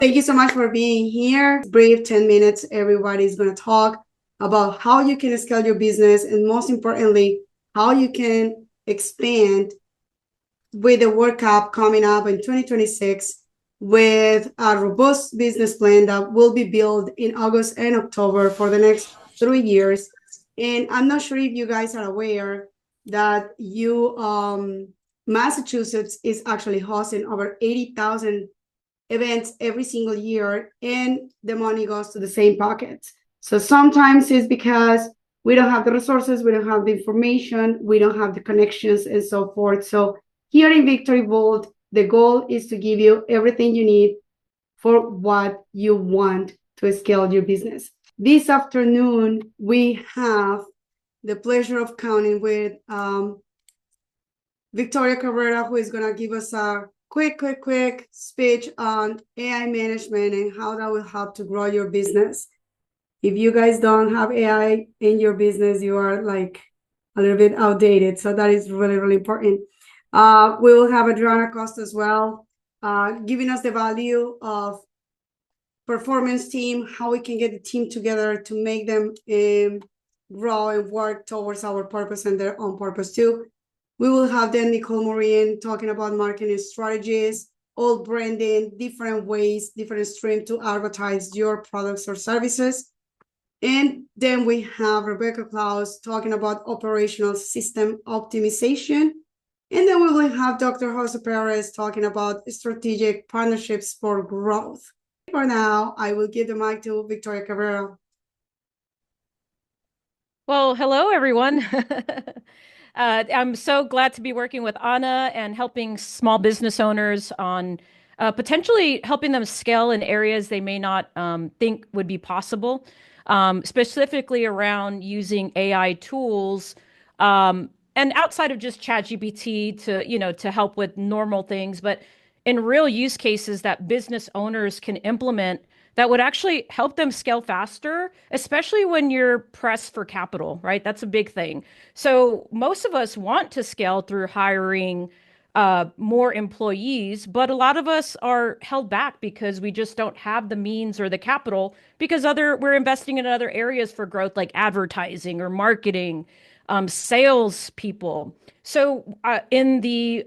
Thank you so much for being here. Brief 10 minutes, everybody's going to talk about how you can scale your business and most importantly, how you can expand with the World Cup coming up in 2026 with a robust business plan that will be built in August and October for the next 3 years. And I'm not sure if you guys are aware that Massachusetts is actually hosting over 80,000 events every single year, and the money goes to the same pockets. So sometimes it's because we don't have the resources, we don't have the information, we don't have the connections, and so forth. So here in Victory Vault, the goal is to give you everything you need for what you want to scale your business. This afternoon, we have the pleasure of counting with Victoria Cabrera, who is going to give us a quick speech on AI management and how that will help to grow your business. If you guys don't have AI in your business, you are like a little bit outdated. So that is really important. We will have Adriana Costa as well, giving us the value of performance team, how we can get the team together to make them grow and work towards our purpose and their own purpose too. We will have then Nicole Morin talking about marketing strategies, all branding, different ways, different streams to advertise your products or services. And then we have Rebecca Klaus talking about operational system optimization. And then we will have Dr. Jose Perez talking about strategic partnerships for growth. For now, I will give the mic to Victoria Cabrera. Well, hello, everyone. I'm so glad to be working with Anna and helping small business owners on potentially helping them scale in areas they may not think would be possible, specifically around using AI tools and outside of just ChatGPT to help with normal things, but in real use cases that business owners can implement that would actually help them scale faster, especially when you're pressed for capital, right? That's a big thing. So most of us want to scale through hiring more employees, but a lot of us are held back because we just don't have the means or the capital because we're investing in other areas for growth like advertising or marketing, sales people. So in the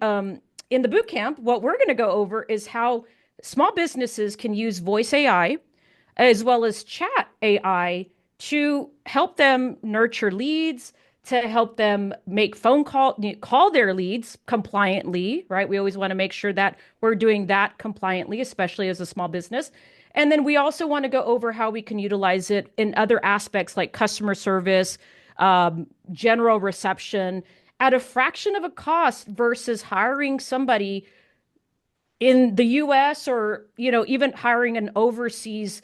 boot camp, what we're going to go over is how small businesses can use voice AI as well as chat AI to help them nurture leads, to help them make call their leads compliantly, right? We always want to make sure that we're doing that compliantly, especially as a small business. And then we also want to go over how we can utilize it in other aspects like customer service, general reception at a fraction of a cost versus hiring somebody in the US or, even hiring an overseas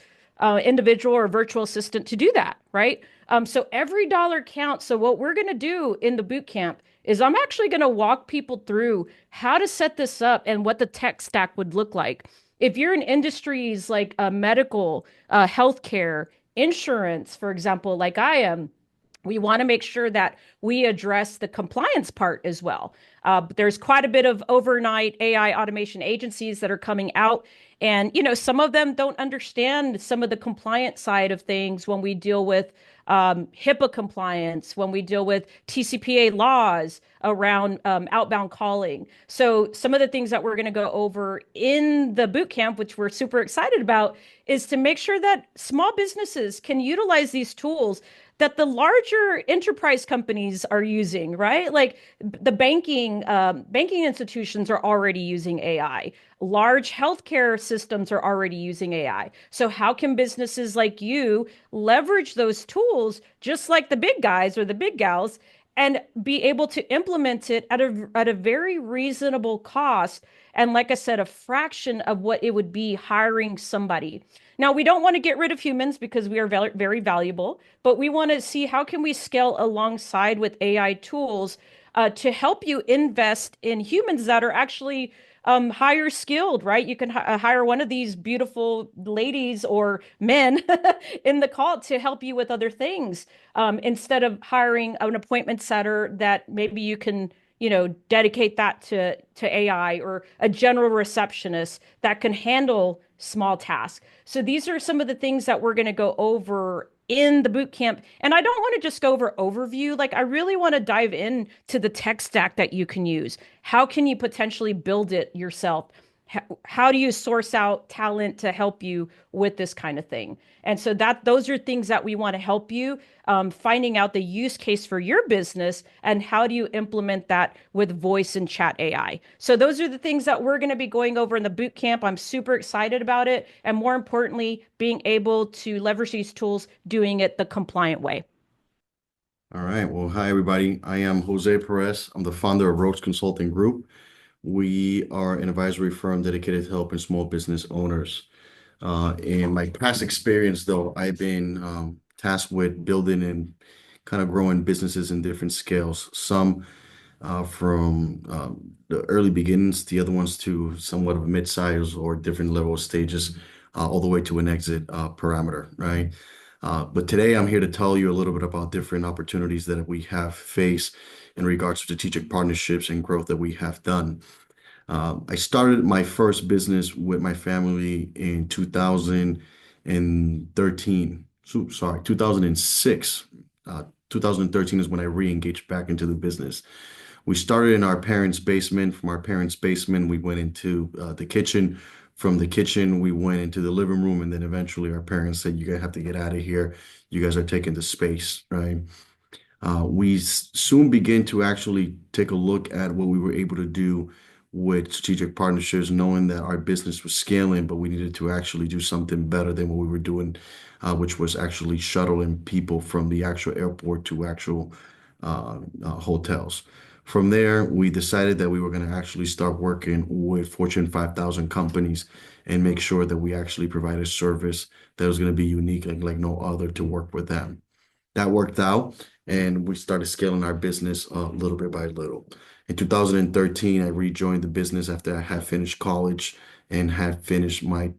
individual or virtual assistant to do that, right? So every dollar counts. So what we're going to do in the boot camp is I'm actually going to walk people through how to set this up and what the tech stack would look like. If you're in industries like medical, healthcare, insurance, for example, like I am, we want to make sure that we address the compliance part as well. There's quite a bit of overnight AI automation agencies that are coming out. And, some of them don't understand some of the compliance side of things when we deal with HIPAA compliance, when we deal with TCPA laws around outbound calling. So some of the things that we're going to go over in the boot camp, which we're super excited about, is to make sure that small businesses can utilize these tools that the larger enterprise companies are using, right? Like the banking institutions are already using AI. Large healthcare systems are already using AI. So how can businesses like you leverage those tools, just like the big guys or the big gals, and be able to implement it at a very reasonable cost? And like I said, a fraction of what it would be hiring somebody. Now, we don't want to get rid of humans because we are very, very valuable, but we want to see how can we scale alongside with AI tools to help you invest in humans that are actually higher skilled, right? You can hire one of these beautiful ladies or men in the call to help you with other things instead of hiring an appointment setter that maybe you can dedicate that to AI, or a general receptionist that can handle small tasks. So these are some of the things that we're going to go over in the boot camp. And I don't want to just go over overview. Like, I really want to dive in to the tech stack that you can use. How can you potentially build it yourself? How do you source out talent to help you with this kind of thing? And so those are things that we want to help you, finding out the use case for your business and how do you implement that with voice and chat AI. So those are the things that we're going to be going over in the boot camp. I'm super excited about it. And more importantly, being able to leverage these tools, doing it the compliant way. All right. Well, hi, everybody. I am Jose Perez. I'm the founder of Roach Consulting Group. We are an advisory firm dedicated to helping small business owners. In my past experience, though, I've been tasked with building and kind of growing businesses in different scales. Some from the early beginnings, the other ones to somewhat of a mid-size or different level stages, all the way to an exit parameter, right? But today I'm here to tell you a little bit about different opportunities that we have faced in regards to strategic partnerships and growth that we have done. I started my first business with my family in 2013. Sorry, 2006. 2013 is when I re-engaged back into the business. We started in our parents' basement. From our parents' basement, we went into the kitchen. From the kitchen, we went into the living room, and then eventually our parents said, "You guys have to get out of here. You guys are taking the space," right? We soon began to actually take a look at what we were able to do with strategic partnerships, knowing that our business was scaling, but we needed to actually do something better than what we were doing, which was actually shuttling people from the actual airport to actual hotels. From there, we decided that we were going to actually start working with Fortune 5,000 companies and make sure that we actually provide a service that was going to be unique, like no other, to work with them. That worked out, and we started scaling our business little bit by little. In 2013, I rejoined the business after I had finished college and had finished my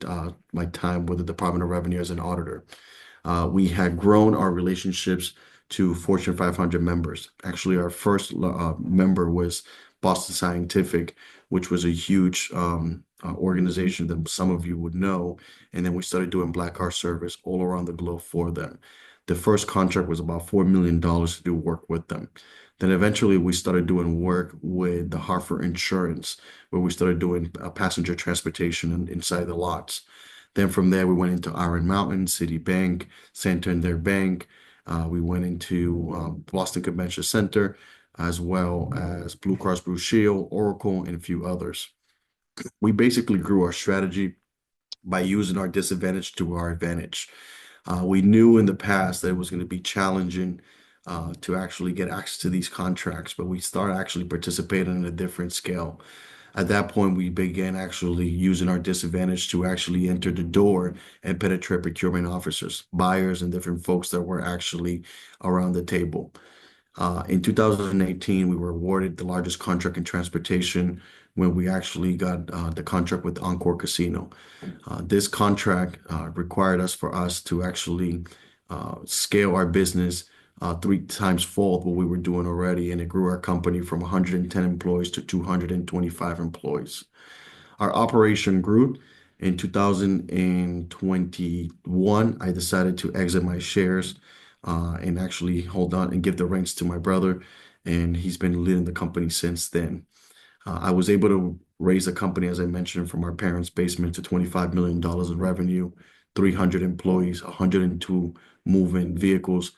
time with the Department of Revenue as an auditor. We had grown our relationships to Fortune 500 members. Actually, our first member was Boston Scientific, which was a huge organization that some of you would know. And then we started doing Black Card service all around the globe for them. The first contract was about $4 million to do work with them. Then eventually we started doing work with the Hartford Insurance, where we started doing passenger transportation inside the lots. Then from there, we went into Iron Mountain, Citibank, Santander Bank. We went into Boston Convention Center, as well as Blue Cross Blue Shield, Oracle, and a few others. We basically grew our strategy by using our disadvantage to our advantage. We knew in the past that it was going to be challenging to actually get access to these contracts, but we started actually participating in a different scale. At that point, we began actually using our disadvantage to actually enter the door and penetrate procurement officers, buyers, and different folks that were actually around the table. In 2018, we were awarded the largest contract in transportation when we actually got the contract with Encore Casino. This contract required for us to actually scale our business 3 times fold what we were doing already, and it grew our company from 110 employees to 225 employees. Our operation grew. In 2021, I decided to exit my shares and actually hold on and give the reins to my brother, and he's been leading the company since then. I was able to raise the company, as I mentioned, from our parents' basement to $25 million in revenue, 300 employees, 102 moving vehicles,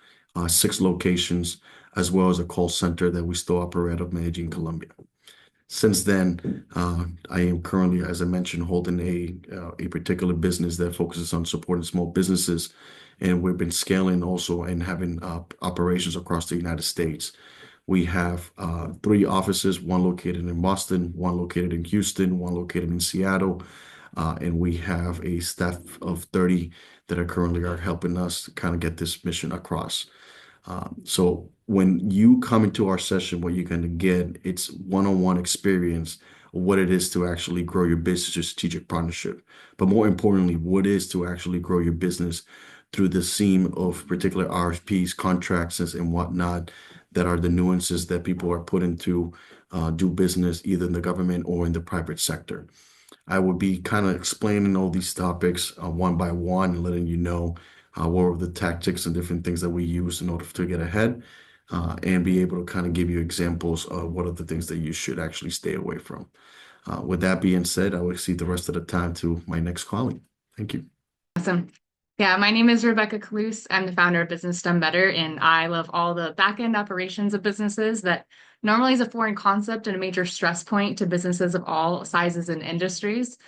6 locations, as well as a call center that we still operate out of Medellin, Colombia. Since then, I am currently, as I mentioned, holding a particular business that focuses on supporting small businesses, and we've been scaling also and having operations across the United States. We have 3 offices, one located in Boston, one located in Houston, one located in Seattle, and we have a staff of 30 that are currently helping us kind of get this mission across. So when you come into our session, what you're going to get, it's one-on-one experience of what it is to actually grow your business through strategic partnership. But more importantly, what it is to actually grow your business through the seam of particular RFPs, contracts, and whatnot that are the nuances that people are put into do business either in the government or in the private sector. I would be kind of explaining all these topics one by one and letting you know what are the tactics and different things that we use in order to get ahead, and be able to kind of give you examples of what are the things that you should actually stay away from. With that being said, I will cede the rest of the time to my next colleague. Thank you. Awesome. Yeah, my name is Rebecca Kalous. I'm the founder of Business Done Better, and I love all the back-end operations of businesses that normally is a foreign concept and a major stress point to businesses of all sizes and industries.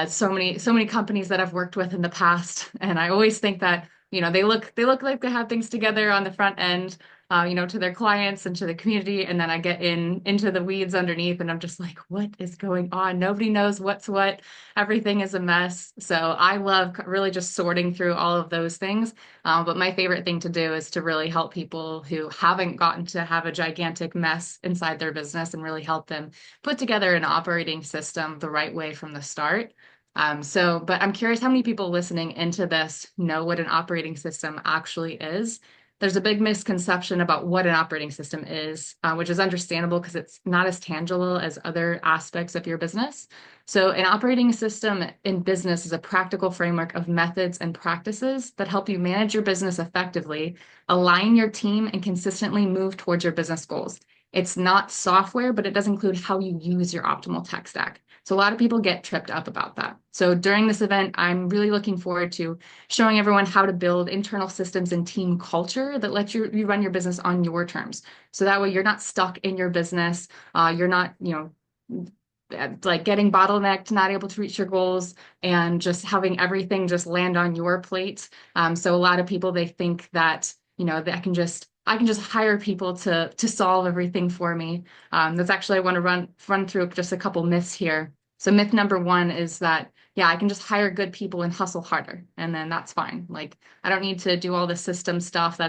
So many companies that I've worked with in the past, and I always think that, they look like they have things together on the front end, to their clients and to the community, and then I get into the weeds underneath, and I'm just like, what is going on? Nobody knows what's what. Everything is a mess. So I love really just sorting through all of those things. But my favorite thing to do is to really help people who haven't gotten to have a gigantic mess inside their business and really help them put together an operating system the right way from the start. But I'm curious how many people listening into this know what an operating system actually is. There's a big misconception about what an operating system is, which is understandable because it's not as tangible as other aspects of your business. So an operating system in business is a practical framework of methods and practices that help you manage your business effectively, align your team, and consistently move towards your business goals. It's not software, but it does include how you use your optimal tech stack. So a lot of people get tripped up about that. So during this event, I'm really looking forward to showing everyone how to build internal systems and team culture that lets you run your business on your terms. So that way you're not stuck in your business. You're not, like getting bottlenecked, not able to reach your goals, and just having everything just land on your plate. So a lot of people, they think that, that I can just hire people to solve everything for me. That's actually, I want to run through just a couple myths here. So myth number one is that, yeah, I can just hire good people and hustle harder, and then that's fine. Like, I don't need to do all the system stuff.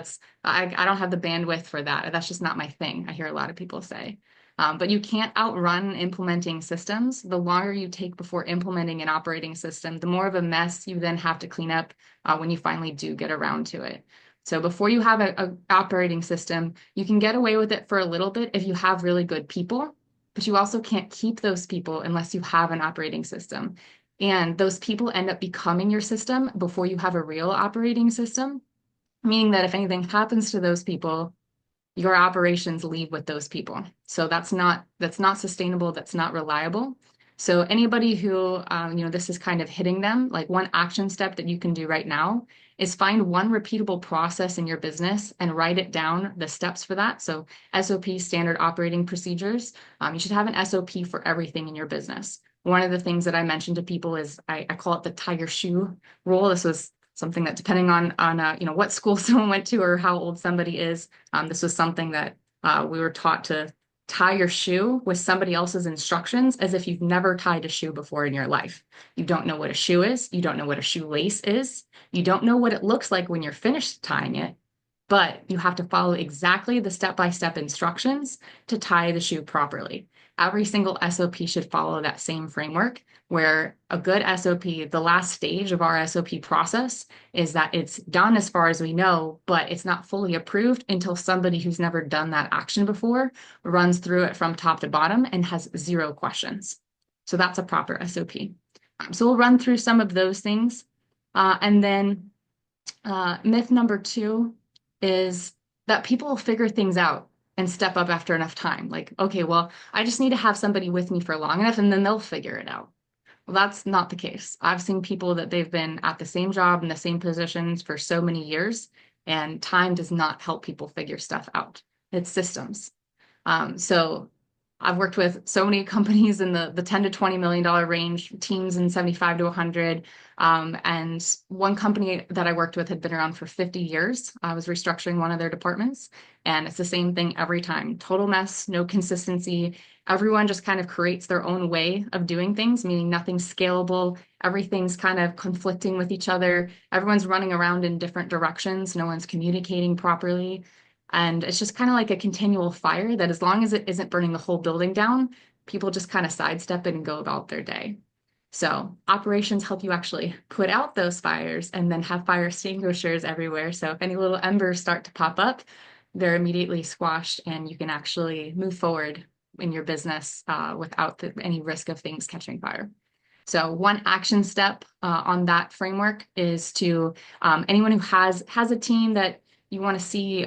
I don't have the bandwidth for that. That's just not my thing, I hear a lot of people say. But you can't outrun implementing systems. The longer you take before implementing an operating system, the more of a mess you then have to clean up when you finally do get around to it. So before you have an operating system, you can get away with it for a little bit if you have really good people, but you also can't keep those people unless you have an operating system. And those people end up becoming your system before you have a real operating system, meaning that if anything happens to those people, your operations leave with those people. So that's not sustainable. That's not reliable. So anybody who, this is kind of hitting them, like one action step that you can do right now is find one repeatable process in your business and write it down, the steps for that. So SOP, standard operating procedures. You should have an SOP for everything in your business. One of the things that I mentioned to people is I call it the tie your shoe rule. This was something that, depending on what school someone went to or how old somebody is, this was something that we were taught to tie your shoe with somebody else's instructions as if you've never tied a shoe before in your life. You don't know what a shoe is. You don't know what a shoelace is. You don't know what it looks like when you're finished tying it, but you have to follow exactly the step-by-step instructions to tie the shoe properly. Every single SOP should follow that same framework, where a good SOP, the last stage of our SOP process, is that it's done as far as we know, but it's not fully approved until somebody who's never done that action before runs through it from top to bottom and has 0 questions. So that's a proper SOP. So we'll run through some of those things. And then myth number 2 is that people will figure things out and step up after enough time. Like, okay, well, I just need to have somebody with me for long enough and then they'll figure it out. Well, that's not the case. I've seen people that they've been at the same job in the same positions for so many years, and time does not help people figure stuff out. It's systems. So I've worked with so many companies in the 10 to $20 million range, teams in 75 to 100. And one company that I worked with had been around for 50 years. I was restructuring one of their departments, and it's the same thing every time. Total mess, no consistency. Everyone just kind of creates their own way of doing things, meaning nothing's scalable. Everything's kind of conflicting with each other. Everyone's running around in different directions. No one's communicating properly. And it's just kind of like a continual fire that, as long as it isn't burning the whole building down, people just kind of sidestep it and go about their day. So operations help you actually put out those fires and then have fire extinguishers everywhere. So if any little embers start to pop up, they're immediately squashed and you can actually move forward in your business without any risk of things catching fire. So one action step on that framework is to anyone who has a team that you want to see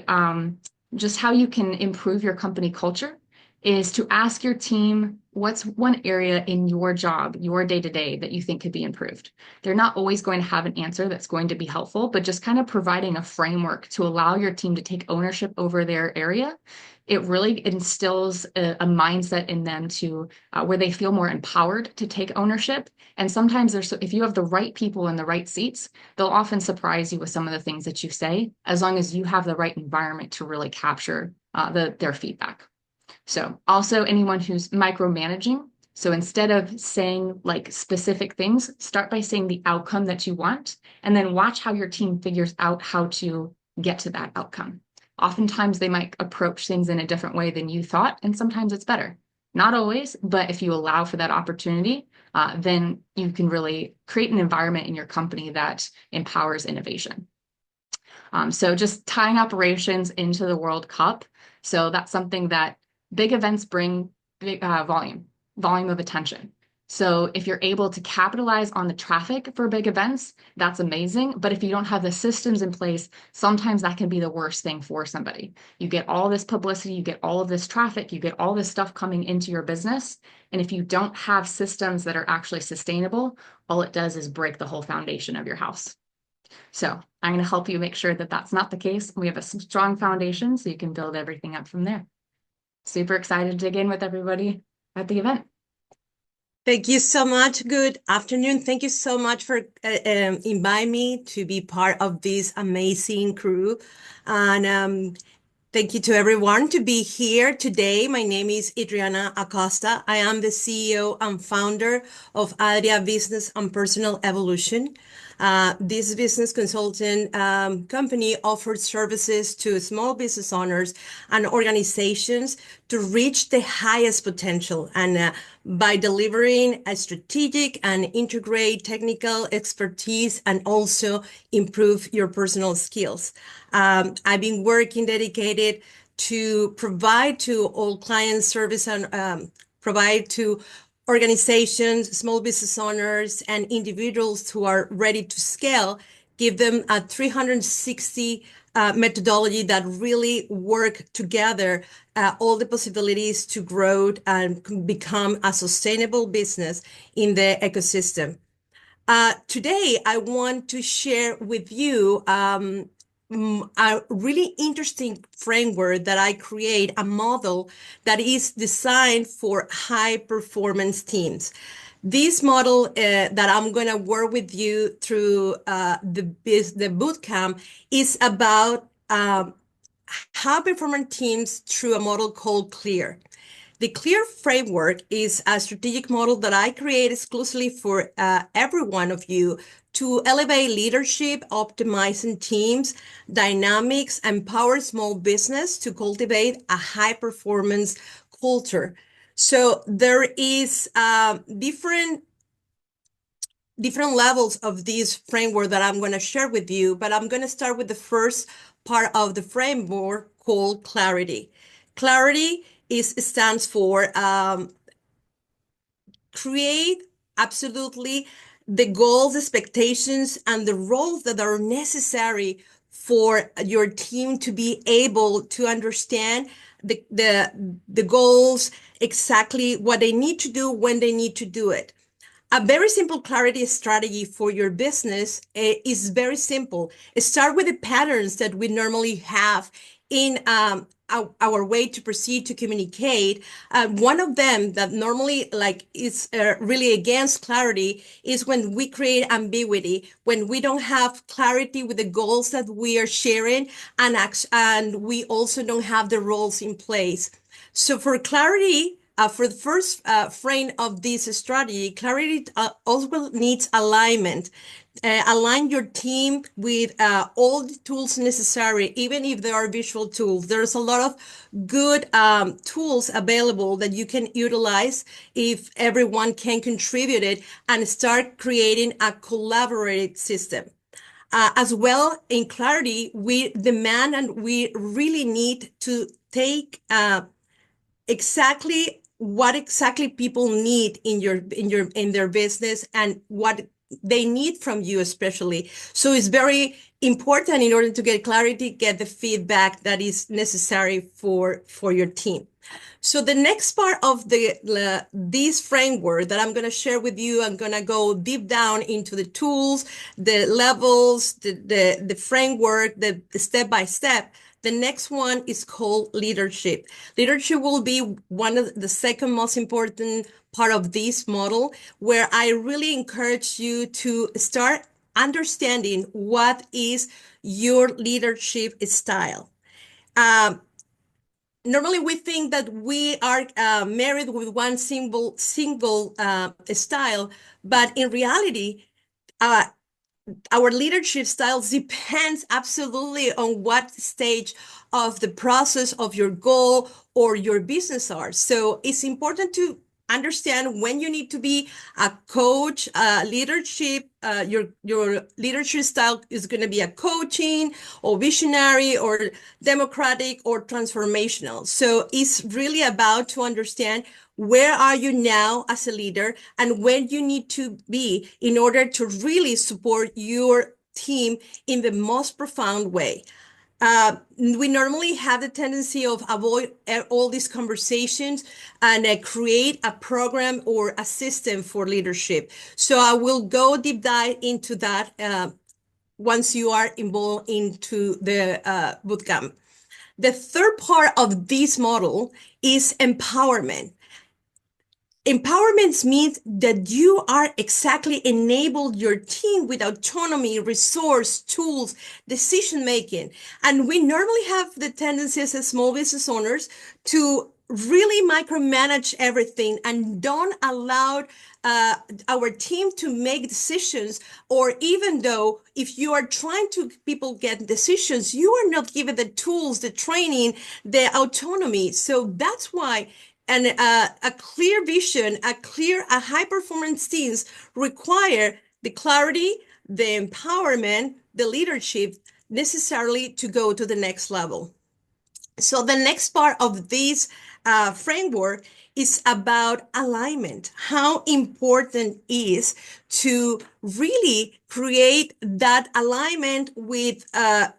just how you can improve your company culture is to ask your team what's one area in your job, your day-to-day that you think could be improved. They're not always going to have an answer that's going to be helpful, but just kind of providing a framework to allow your team to take ownership over their area. It really instills a mindset in them to where they feel more empowered to take ownership. And sometimes if you have the right people in the right seats, they'll often surprise you with some of the things that you say, as long as you have the right environment to really capture their feedback. So also anyone who's micromanaging. So instead of saying like specific things, start by saying the outcome that you want, and then watch how your team figures out how to get to that outcome. Oftentimes they might approach things in a different way than you thought, and sometimes it's better. Not always, but if you allow for that opportunity, then you can really create an environment in your company that empowers innovation. So just tying operations into the World Cup. So that's something that big events bring big volume of attention. So if you're able to capitalize on the traffic for big events, that's amazing. But if you don't have the systems in place, sometimes that can be the worst thing for somebody. You get all this publicity, you get all of this traffic, you get all this stuff coming into your business. And if you don't have systems that are actually sustainable, all it does is break the whole foundation of your house. So I'm going to help you make sure that that's not the case. We have a strong foundation so you can build everything up from there. Super excited to dig in with everybody at the event. Thank you so much. Good afternoon. Thank you so much for inviting me to be part of this amazing crew. And thank you to everyone to be here today. My name is Adriana Acosta. I am the CEO and founder of Adria Business and Personal Evolution. This business consultant company offers services to small business owners and organizations to reach the highest potential, and by delivering a strategic and integrate technical expertise and also improve your personal skills. I've been working dedicated to provide to all client service and provide to organizations, small business owners, and individuals who are ready to scale, give them a 360 methodology that really work together, all the possibilities to grow and become a sustainable business in the ecosystem. Today, I want to share with you a really interesting framework that I create, a model that is designed for high performance teams. This model that I'm going to work with you through the bootcamp is about high performance teams through a model called CLEAR. The CLEAR framework is a strategic model that I create exclusively for every one of you to elevate leadership, optimizing teams, dynamics, empower small business to cultivate a high performance culture. So there is different levels of this framework that I'm going to share with you, but I'm going to start with the first part of the framework called clarity. Clarity stands for create absolutely the goals, expectations, and the roles that are necessary for your team to be able to understand the goals, exactly what they need to do, when they need to do it. A very simple clarity strategy for your business is very simple. Start with the patterns that we normally have in our way to proceed to communicate. One of them that normally is really against clarity is when we create ambiguity, when we don't have clarity with the goals that we are sharing, and we also don't have the roles in place. So for clarity, for the first frame of this strategy, clarity also needs alignment. Align your team with all the tools necessary, even if there are visual tools. There's a lot of good tools available that you can utilize if everyone can contribute it and start creating a collaborative system. As well, in clarity, we demand and we really need to take exactly what exactly people need in their business and what they need from you especially. So it's very important in order to get clarity, get the feedback that is necessary for your team. So the next part of this framework that I'm going to share with you, I'm going to go deep down into the tools, the levels, the framework, the step by step. The next one is called leadership. Leadership will be one of the second most important part of this model, where I really encourage you to start understanding what is your leadership style. Normally, we think that we are married with one single style, but in reality, uh, our leadership styles depends absolutely on what stage of the process of your goal or your business are. So it's important to understand when you need to be a coach, leadership, your leadership style is going to be a coaching or visionary or democratic or transformational. So it's really about to understand where are you now as a leader and where you need to be in order to really support your team in the most profound way. We normally have the tendency of avoid all these conversations and create a program or a system for leadership. So I will go deep dive into that once you are involved into the bootcamp. The third part of this model is empowerment. Empowerment means that you are exactly enabled your team with autonomy, resource, tools, decision making. And we normally have the tendencies as small business owners to really micromanage everything and don't allow our team to make decisions, or even though if you are trying to people get decisions, you are not given the tools, the training, the autonomy. So that's why a clear vision, a high performance teams require the clarity, the empowerment, the leadership necessarily to go to the next level. So the next part of this framework is about alignment. How important is to really create that alignment with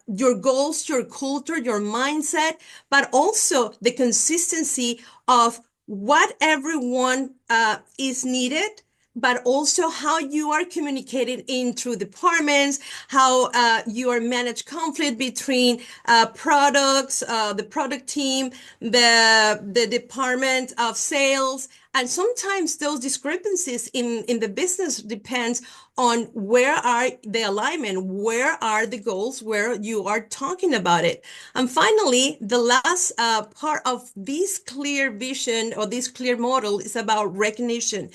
your goals, your culture, your mindset, but also the consistency of what everyone is needed, but also how you are communicating in through departments, how you are manage conflict between products, the product team, the department of sales. And sometimes those discrepancies in the business depends on where are the alignment, where are the goals, where you are talking about it. And finally, the last part of this clear vision or this clear model is about recognition.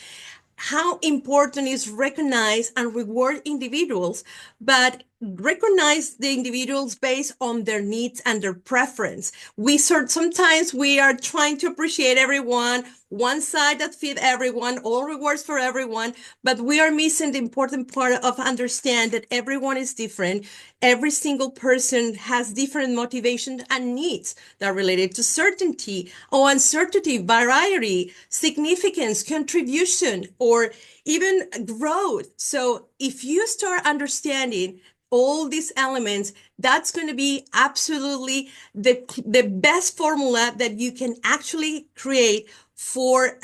How important is recognize and reward individuals, but recognize the individuals based on their needs and their preference. Sometimes we are trying to appreciate everyone, one side that fit everyone, all rewards for everyone, but we are missing the important part of understand that everyone is different. Every single person has different motivations and needs that are related to certainty or uncertainty, variety, significance, contribution, or even growth. So if you start understanding all these elements, that's going to be absolutely the best formula that you can actually create for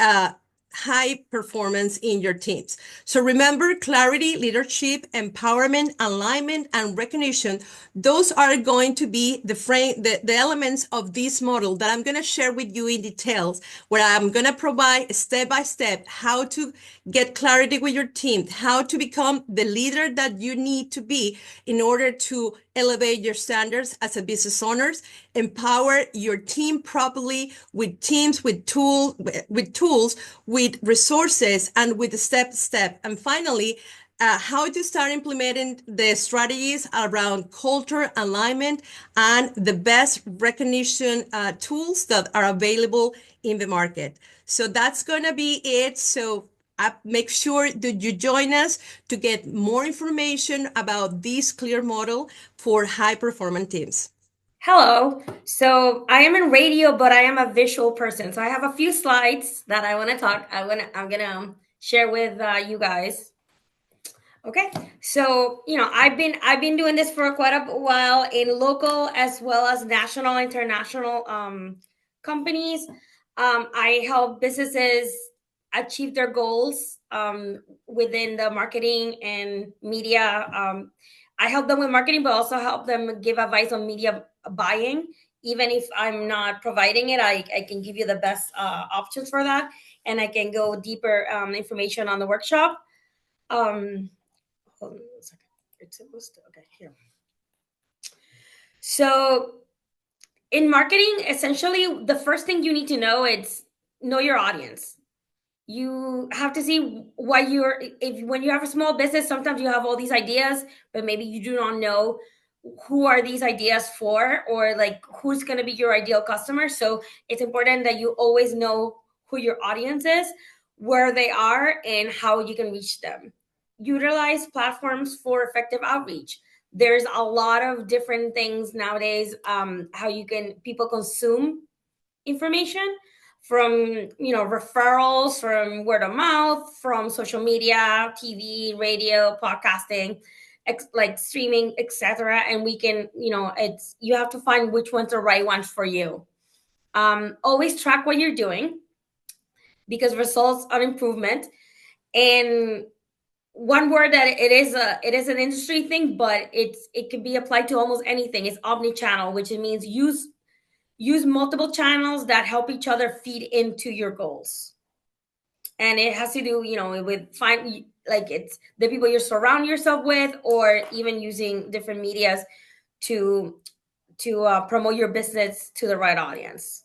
high performance in your teams. So remember, clarity, leadership, empowerment, alignment, and recognition. Those are going to be the elements of this model that I'm going to share with you in details, where I'm going to provide step by step how to get clarity with your team, how to become the leader that you need to be in order to elevate your standards as a business owners, empower your team properly with teams, with tools, with resources, and with step. And finally, how to start implementing the strategies around culture alignment and the best recognition tools that are available in the market. So that's going to be it. So make sure that you join us to get more information about this clear model for high performance teams. Hello. So I am in radio, but I am a visual person. So I have a few slides that I want to talk. I'm gonna share with you guys. Okay. So I've been doing this for quite a while in local as well as national, international companies. I help businesses achieve their goals within the marketing and media. I help them with marketing, but also help them give advice on media buying. Even if I'm not providing it, I can give you the best options for that, and I can go deeper information on the workshop. Um, Hold on a second. It's supposed to, okay, here. So in marketing, essentially the first thing you need to know is know your audience. You have to see what when you have a small business, sometimes you have all these ideas, but maybe you do not know who are these ideas for, or like who's going to be your ideal customer. So it's important that you always know who your audience is, where they are, and how you can reach them. Utilize platforms for effective outreach. There's a lot of different things nowadays, how people consume information, from referrals, from word of mouth, from social media, TV, radio, podcasting, like streaming, etc. And we can, it's you have to find which one's the right one for you. Always track what you're doing, because results are improvement. And one word that it is an industry thing, but it can be applied to almost anything. It's omni-channel, which it means use multiple channels that help each other feed into your goals. And it has to do, with it's the people you surround yourself with, or even using different medias to promote your business to the right audience.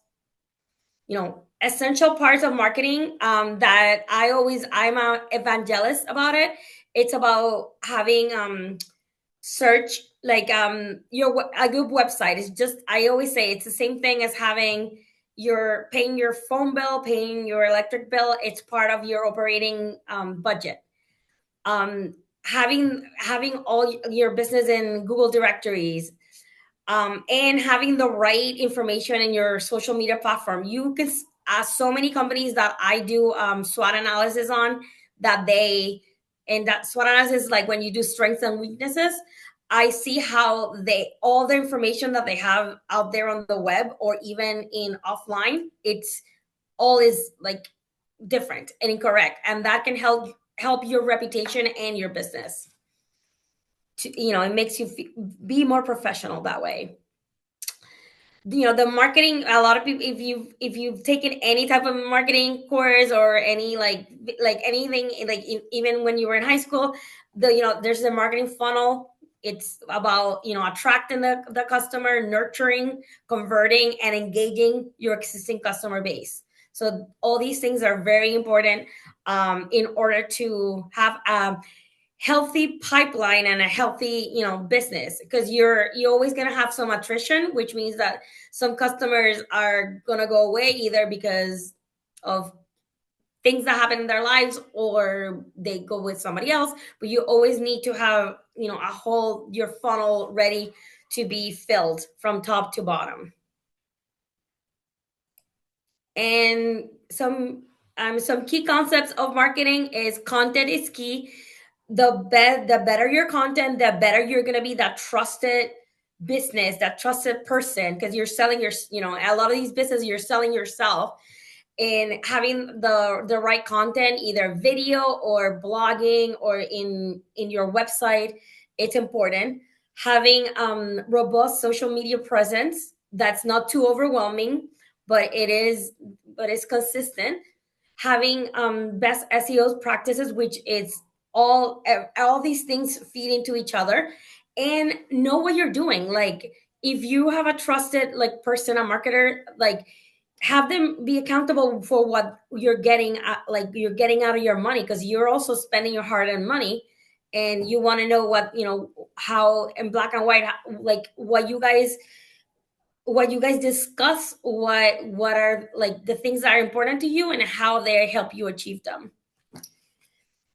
Essential parts of marketing that I'm an evangelist about it. It's about having search, like a good website. It's just, I always say it's the same thing as having paying your phone bill, paying your electric bill. It's part of your operating budget. Having all your business in Google directories, and having the right information in your social media platform. You can ask so many companies that I do SWOT analysis on, and that SWOT analysis is like when you do strengths and weaknesses. I see how all the information that they have out there on the web, or even in offline, it's all is like different and incorrect, and that can help your reputation and your business. It makes you be more professional that way. The marketing, a lot of people, if you've taken any type of marketing course, or any like anything, like even when you were in high school, there's a marketing funnel. It's about attracting the customer, nurturing, converting, and engaging your existing customer base. So all these things are very important in order to have healthy pipeline and a healthy business, because you're always going to have some attrition, which means that some customers are going to go away, either because of things that happen in their lives, or they go with somebody else. But you always need to have your funnel ready to be filled from top to bottom. And some key concepts of marketing is content is key. The better your content, the better you're going to be that trusted business, that trusted person, because you're selling a lot of these businesses, you're selling yourself. And having the right content, either video or blogging or in your website, it's important. Having robust social media presence that's not too overwhelming, but it's consistent. Having best SEO practices, which is all these things feed into each other. And know what you're doing. Like, if you have a trusted person, a marketer, have them be accountable for what you're getting out of your money, because you're also spending your hard-earned money, and you want to know how in black and white, what you guys discuss, what are the things that are important to you, and how they help you achieve them.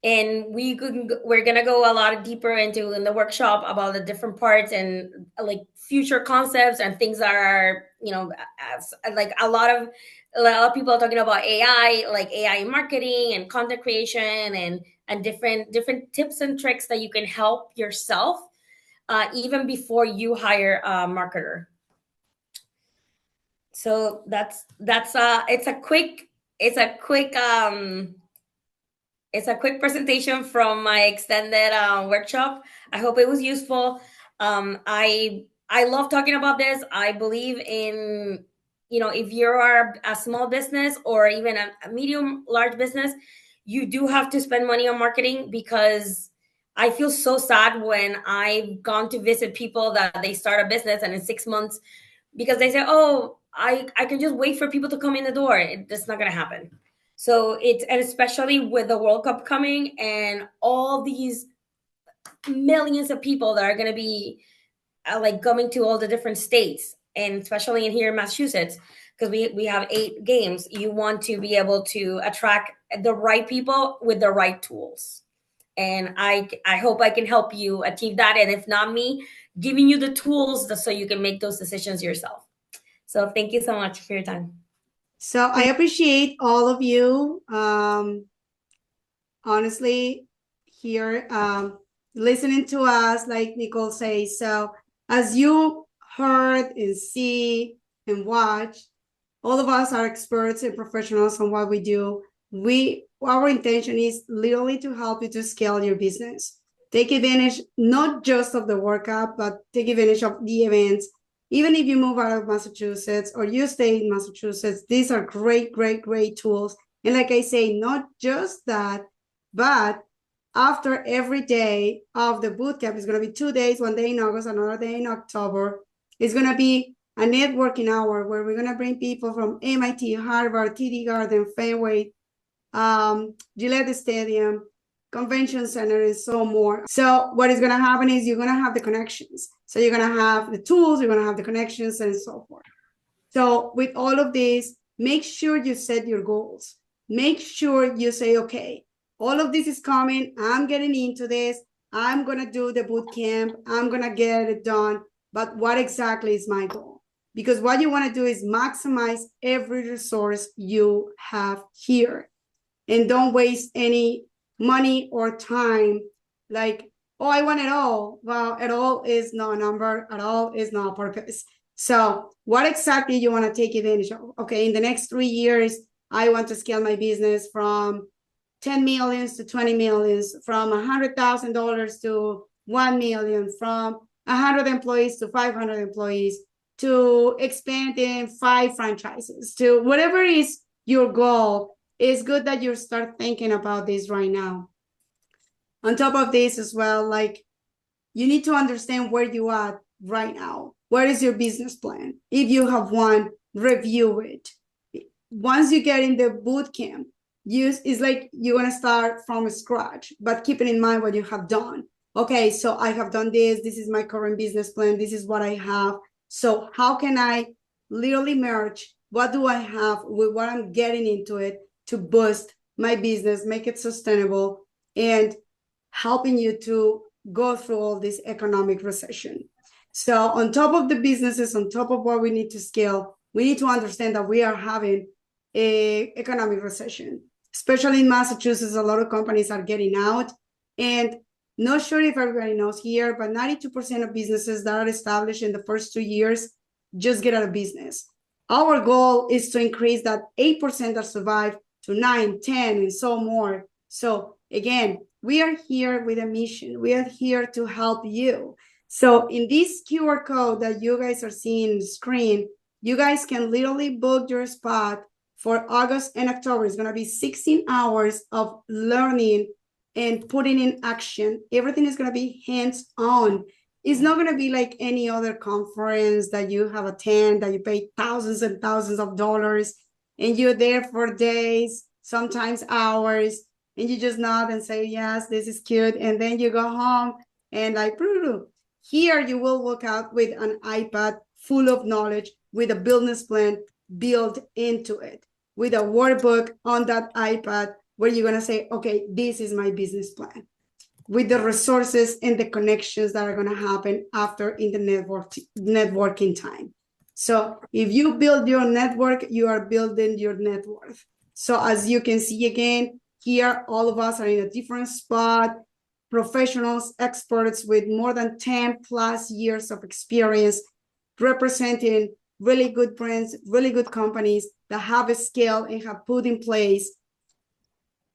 and we're gonna go a lot deeper into in the workshop about the different parts and like future concepts and things that are, you know, as, like a lot of people are talking about AI, like AI in marketing and content creation and different tips and tricks that you can help yourself even before you hire a marketer. So that's it's a quick presentation from my extended workshop. I hope it was useful. I love talking about this. I believe in, you know, if you are a small business or even a medium large business, you do have to spend money on marketing, because I feel so sad when I've gone to visit people that they start a business and in 6 months, because they say, oh, I can just wait for people to come in the door. That's not going to happen. So and especially with the World Cup coming and all these millions of people that are going to be like coming to all the different states, and especially in here in Massachusetts, because we have 8 games, you want to be able to attract the right people with the right tools. And I hope I can help you achieve that. And if not me, giving you the tools so you can make those decisions yourself. So thank you so much for your time. So I appreciate all of you, honestly, here, listening to us, like Nicole says. So as you heard and see and watch, all of us are experts and professionals on what we do. Our intention is literally to help you to scale your business. Take advantage not just of the workout, but take advantage of the events. Even if you move out of Massachusetts or you stay in Massachusetts, these are great, great, great tools. And like I say, not just that, but after every day of the bootcamp, it's going to be 2 days, 1 day in August, another day in October. It's going to be a networking hour where we're going to bring people from MIT, Harvard, TD Garden, Fenway, Gillette Stadium, Convention Center, and so more. So what is going to happen is you're going to have the connections. So you're going to have the tools, you're going to have the connections, and so forth. So with all of this, make sure you set your goals. Make sure you say, okay, all of this is coming. I'm getting into this. I'm going to do the boot camp. I'm going to get it done. But what exactly is my goal? Because what you want to do is maximize every resource you have here. And don't waste any money or time like, oh, I want it all. Well, it all is not a number. It all is not a purpose. So what exactly you want to take advantage of? Okay, in the next 3 years, I want to scale my business from 10 millions to 20 millions, from $100,000 to 1 million, from 100 employees to 500 employees, to expanding 5 franchises, to whatever is your goal. It's good that you start thinking about this right now. On top of this as well, like, you need to understand where you are right now. What is your business plan? If you have one, review it. Once you get in the boot camp, it's like you're going to start from scratch, but keeping in mind what you have done. Okay, so I have done this. This is my current business plan. This is what I have. So how can I literally merge what do I have with what I'm getting into it to boost my business, make it sustainable, and helping you to go through all this economic recession. So on top of the businesses, on top of what we need to scale, we need to understand that we are having an economic recession, especially in Massachusetts. A lot of companies are getting out, and not sure if everybody knows here, but 92% of businesses that are established in the first 2 years just get out of business. Our goal is to increase that 8% that survive to 9, 10, and so more. So again, we are here with a mission. We are here to help you. So in this QR code that you guys are seeing on the screen, you guys can literally book your spot for August and October. It's going to be 16 hours of learning and putting in action. Everything is going to be hands-on. It's not going to be like any other conference that you have attended, that you pay thousands and thousands of dollars, and you're there for days, sometimes hours, and you just nod and say, yes, this is cute. And then you go home and like, here you will walk out with an iPad full of knowledge, with a business plan built into it, with a workbook on that iPad where you're going to say, okay, this is my business plan, with the resources and the connections that are going to happen after in the networking time. So if you build your network, you are building your net worth. So as you can see again, here, all of us are in a different spot, professionals, experts with more than 10 plus years of experience, representing really good brands, really good companies that have a scale and have put in place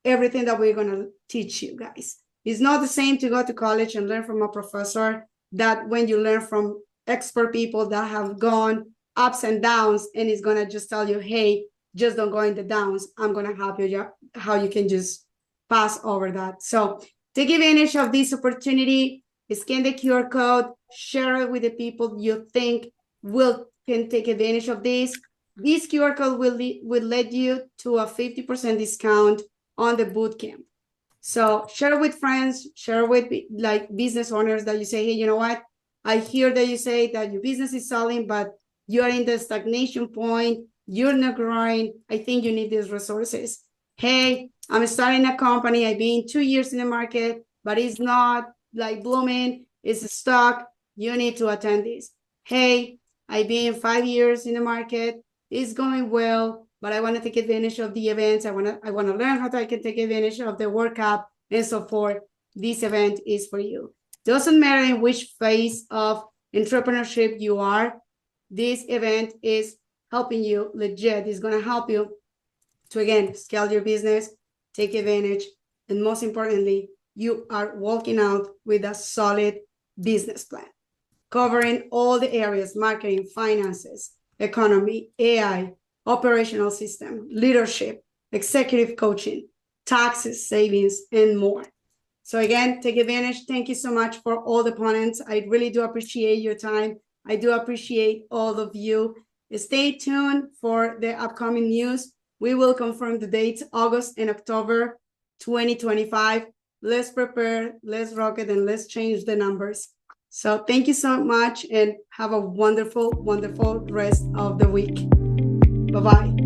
everything that we're going to teach you guys. It's not the same to go to college and learn from a professor that when you learn from expert people that have gone ups and downs, and it's going to just tell you, hey, just don't go in the downs. I'm going to help you how you can just pass over that. So take advantage of this opportunity, scan the QR code, share it with the people you think can take advantage of this. This QR code will lead you to a 50% discount on the bootcamp. So share it with friends, share it with like business owners that you say, hey, you know what? I hear that you say that your business is selling, but you are in the stagnation point. You're not growing. I think you need these resources. Hey, I'm starting a company. I've been 2 years in the market, but it's not like blooming. It's stuck. You need to attend this. Hey, I've been 5 years in the market. It's going well, but I want to take advantage of the events. I want to learn how I can take advantage of the workout and so forth. This event is for you. Doesn't matter in which phase of entrepreneurship you are. This event is helping you legit. It's going to help you to, again, scale your business, take advantage, and most importantly, you are walking out with a solid business plan, covering all the areas: marketing, finances, economy, AI, operational system, leadership, executive coaching, taxes, savings, and more. So again, take advantage. Thank you so much for all the ponents. I really do appreciate your time. I do appreciate all of you. Stay tuned for the upcoming news. We will confirm the dates, August and October 2025. Let's prepare, let's rock it, and let's change the numbers. So thank you so much and have a wonderful, wonderful rest of the week. Bye-bye.